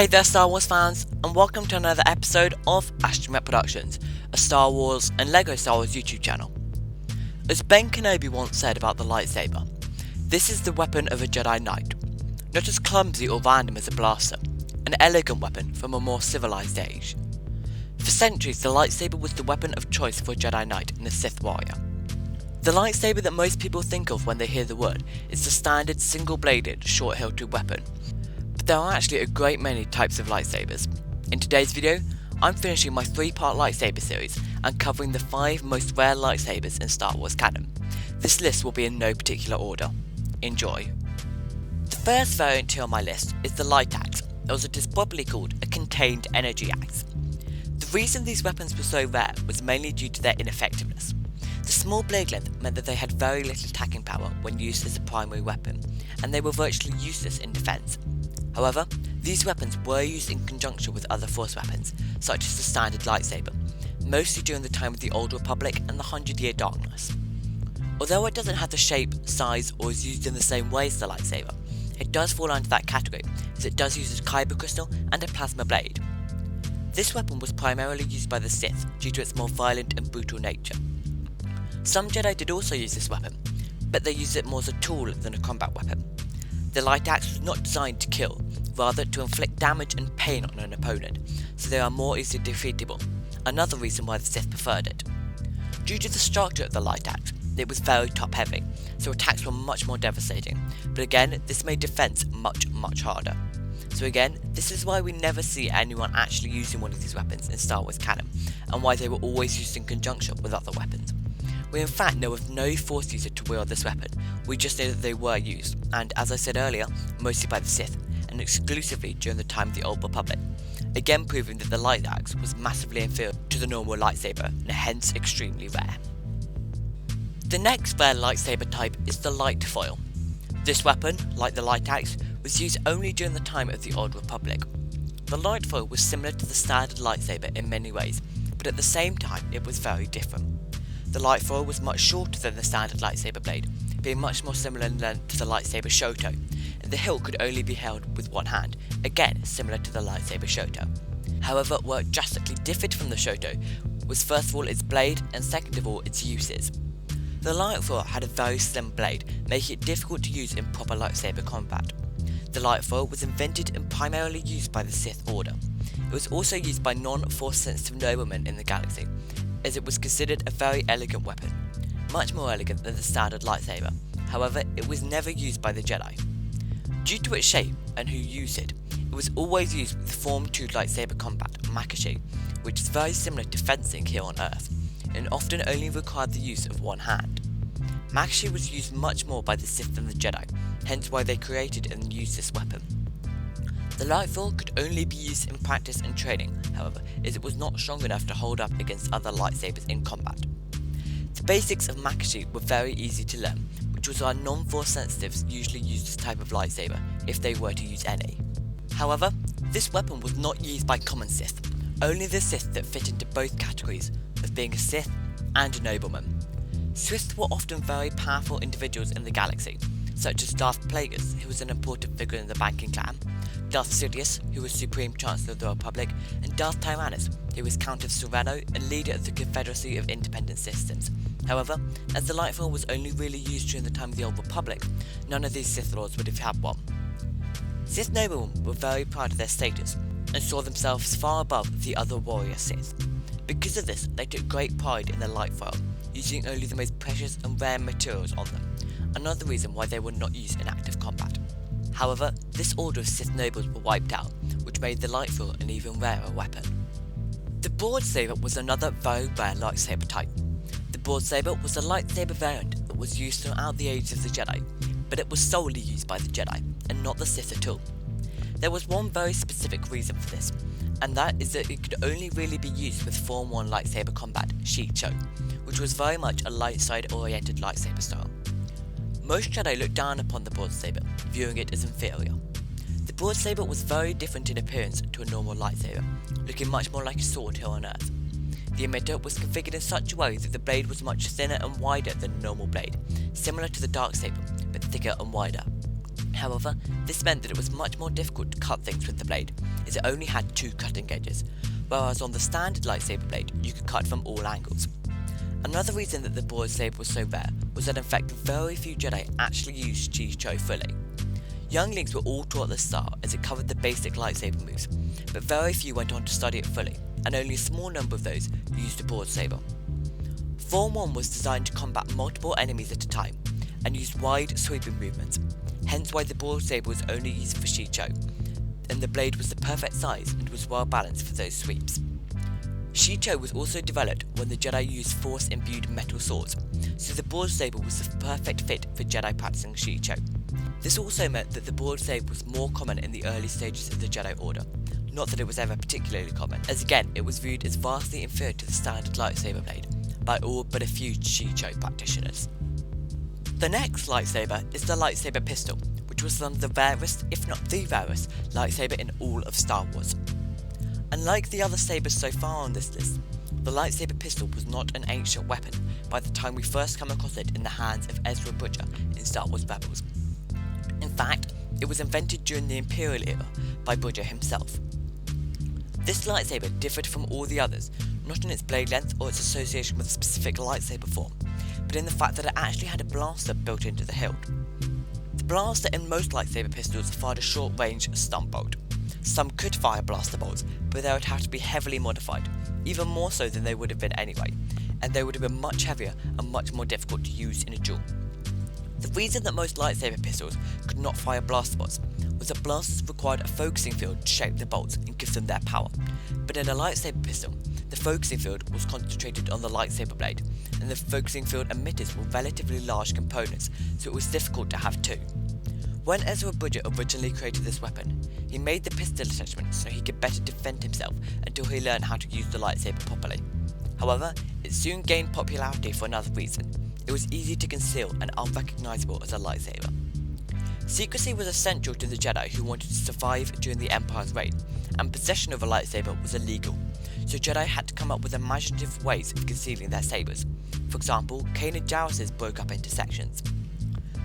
Hey there Star Wars fans, and welcome to another episode of Astromech Productions, a Star Wars and LEGO Star Wars YouTube channel. As Ben Kenobi once said about the lightsaber, this is the weapon of a Jedi Knight, not as clumsy or random as a blaster, an elegant weapon from a more civilized age. For centuries, the lightsaber was the weapon of choice for a Jedi Knight and a Sith Warrior. The lightsaber that most people think of when they hear the word is the standard single-bladed, short-hilted weapon. But there are actually a great many types of lightsabers. In today's video, I'm finishing my 3-part lightsaber series and covering the 5 most rare lightsabers in Star Wars canon. This list will be in no particular order. Enjoy. The first variant here on my list is the light axe, or as it is probably called, a contained energy axe. The reason these weapons were so rare was mainly due to their ineffectiveness. The small blade length meant that they had very little attacking power when used as a primary weapon, and they were virtually useless in defense. However, these weapons were used in conjunction with other Force weapons, such as the standard lightsaber, mostly during the time of the Old Republic and the 100-Year Darkness. Although it doesn't have the shape, size, or is used in the same way as the lightsaber, it does fall under that category, as it does use a kyber crystal and a plasma blade. This weapon was primarily used by the Sith due to its more violent and brutal nature. Some Jedi did also use this weapon, but they used it more as a tool than a combat weapon. The light axe was not designed to kill, rather to inflict damage and pain on an opponent, so they are more easily defeatable, another reason why the Sith preferred it. Due to the structure of the light axe, it was very top heavy, so attacks were much more devastating, but again this made defense much harder. So again, this is why we never see anyone actually using one of these weapons in Star Wars canon, and why they were always used in conjunction with other weapons. We in fact know of no Force user to wield this weapon, we just know that they were used, and as I said earlier, mostly by the Sith, and exclusively during the time of the Old Republic, again proving that the light axe was massively inferior to the normal lightsaber, and hence extremely rare. The next rare lightsaber type is the light foil. This weapon, like the light axe, was used only during the time of the Old Republic. The light foil was similar to the standard lightsaber in many ways, but at the same time it was very different. The light foil was much shorter than the standard lightsaber blade, being much more similar in length to the lightsaber Shoto, and the hilt could only be held with one hand, again similar to the lightsaber Shoto. However, where it drastically differed from the Shoto was first of all its blade and second of all its uses. The light foil had a very slim blade, making it difficult to use in proper lightsaber combat. The light foil was invented and primarily used by the Sith Order. It was also used by non-Force sensitive noblemen in the galaxy, as it was considered a very elegant weapon, much more elegant than the standard lightsaber. However, it was never used by the Jedi. Due to its shape and who used it, it was always used with Form 2 lightsaber combat, Makashi, which is very similar to fencing here on Earth, and often only required the use of one hand. Makashi was used much more by the Sith than the Jedi, hence why they created and used this weapon. The light foil could only be used in practice and training, however, as it was not strong enough to hold up against other lightsabers in combat. The basics of Makashi were very easy to learn, which was why non-Force sensitives usually used this type of lightsaber, if they were to use any. However, this weapon was not used by common Sith, only the Sith that fit into both categories of being a Sith and a nobleman. Sith were often very powerful individuals in the galaxy, such as Darth Plagueis, who was an important figure in the banking clan, Darth Sidious, who was Supreme Chancellor of the Republic, and Darth Tyrannus, who was Count of Sereno and leader of the Confederacy of Independent Systems. However, as the light foil was only really used during the time of the Old Republic, none of these Sith Lords would have had one. Sith noblemen were very proud of their status, and saw themselves far above the other warrior Sith. Because of this, they took great pride in their light foil, using only the most precious and rare materials on them, another reason why they were not used in active combat. However, this order of Sith nobles were wiped out, which made the light foil an even rarer weapon. The broadsaber was another very rare lightsaber type. The broadsaber was a lightsaber variant that was used throughout the ages of the Jedi, but it was solely used by the Jedi, and not the Sith at all. There was one very specific reason for this, and that is that it could only really be used with Form 1 lightsaber combat, Shicho, which was very much a light side oriented lightsaber style. Most Jedi looked down upon the broadsaber, viewing it as inferior. The broadsaber was very different in appearance to a normal lightsaber, looking much more like a sword here on Earth. The emitter was configured in such a way that the blade was much thinner and wider than a normal blade, similar to the darksaber, but thicker and wider. However, this meant that it was much more difficult to cut things with the blade, as it only had 2 cutting edges, whereas on the standard lightsaber blade you could cut from all angles. Another reason that the broad saber was so rare was that in fact very few Jedi actually used Chi-Cho fully. Younglings were all taught this style as it covered the basic lightsaber moves, but very few went on to study it fully, and only a small number of those used a broad saber. Form 1 was designed to combat multiple enemies at a time, and used wide sweeping movements, hence why the broad saber was only used for Chi-Cho, and the blade was the perfect size and was well balanced for those sweeps. Chi-Cho was also developed when the Jedi used force-imbued metal swords, so the broad saber was the perfect fit for Jedi practicing Chi-Cho. This also meant that the broad saber was more common in the early stages of the Jedi Order, not that it was ever particularly common, as again it was viewed as vastly inferior to the standard lightsaber blade by all but a few Chi-Cho practitioners. The next lightsaber is the Lightsaber Pistol, which was one of the rarest, if not the rarest, lightsaber in all of Star Wars. Unlike the other sabers so far on this list, the Lightsaber Pistol was not an ancient weapon by the time we first come across it in the hands of Ezra Bridger in Star Wars Rebels. In fact, it was invented during the Imperial era by Bridger himself. This lightsaber differed from all the others, not in its blade length or its association with a specific lightsaber form, but in the fact that it actually had a blaster built into the hilt. The blaster in most lightsaber pistols fired a short-range stun bolt. Some could fire blaster bolts, but they would have to be heavily modified, even more so than they would have been anyway, and they would have been much heavier and much more difficult to use in a duel. The reason that most lightsaber pistols could not fire blaster bolts was that blasters required a focusing field to shape the bolts and give them their power, but in a lightsaber pistol, the focusing field was concentrated on the lightsaber blade, and the focusing field emitters were relatively large components, so it was difficult to have two. When Ezra Bridger originally created this weapon, he made the pistol attachment so he could better defend himself until he learned how to use the lightsaber properly. However, it soon gained popularity for another reason. It was easy to conceal and unrecognisable as a lightsaber. Secrecy was essential to the Jedi who wanted to survive during the Empire's reign, and possession of a lightsaber was illegal, so Jedi had to come up with imaginative ways of concealing their sabers. For example, Kanan Jarrus's broke up into sections.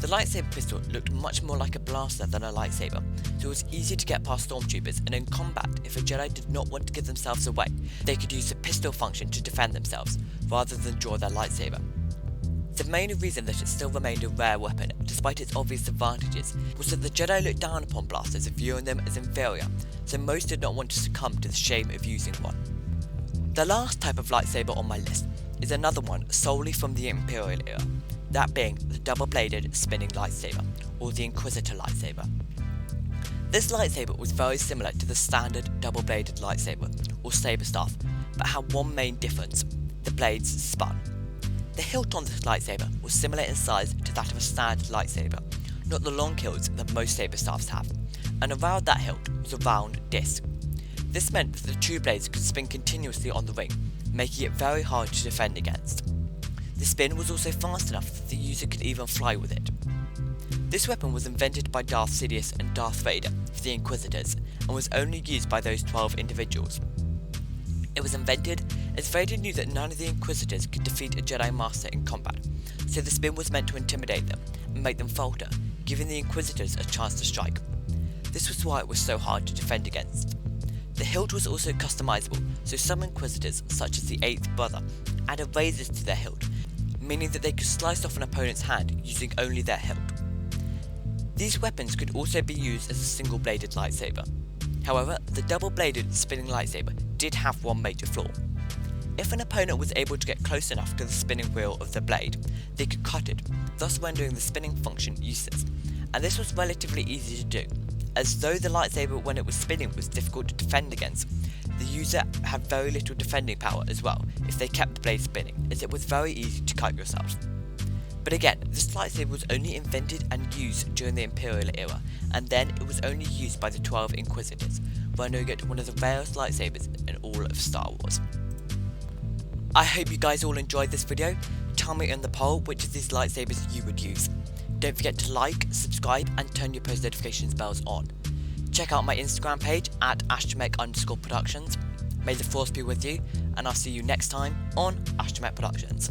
The lightsaber pistol looked much more like a blaster than a lightsaber, so it was easy to get past stormtroopers, and in combat, if a Jedi did not want to give themselves away, they could use the pistol function to defend themselves, rather than draw their lightsaber. The main reason that it still remained a rare weapon, despite its obvious advantages, was that the Jedi looked down upon blasters, viewing them as inferior, so most did not want to succumb to the shame of using one. The last type of lightsaber on my list is another one solely from the Imperial era, that being the double-bladed spinning lightsaber, or the Inquisitor lightsaber. This lightsaber was very similar to the standard double-bladed lightsaber, or saber staff, but had one main difference: the blades spun. The hilt on this lightsaber was similar in size to that of a standard lightsaber, not the long hilts that most saber staffs have, and around that hilt was a round disc. This meant that the two blades could spin continuously on the ring, making it very hard to defend against. The spin was also fast enough that the user could even fly with it. This weapon was invented by Darth Sidious and Darth Vader for the Inquisitors, and was only used by those 12 individuals. It was invented as Vader knew that none of the Inquisitors could defeat a Jedi Master in combat, so the spin was meant to intimidate them and make them falter, giving the Inquisitors a chance to strike. This was why it was so hard to defend against. The hilt was also customizable, so some Inquisitors, such as the 8th brother, added razors to their hilt, meaning that they could slice off an opponent's hand using only their hilt. These weapons could also be used as a single-bladed lightsaber. However, the double-bladed spinning lightsaber did have one major flaw. If an opponent was able to get close enough to the spinning wheel of the blade, they could cut it, thus rendering the spinning function useless, and this was relatively easy to do, as though the lightsaber when it was spinning was difficult to defend against. The user had very little defending power as well if they kept the blade spinning, as it was very easy to cut yourself. But again, this lightsaber was only invented and used during the Imperial era, and then it was only used by the 12 Inquisitors, rendering it one of the rarest lightsabers in all of Star Wars. I hope you guys all enjoyed this video. Tell me in the poll which of these lightsabers you would use. Don't forget to like, subscribe and turn your post notifications bells on. Check out my Instagram page at Astromech_Productions. May the force be with you, and I'll see you next time on Astromech Productions.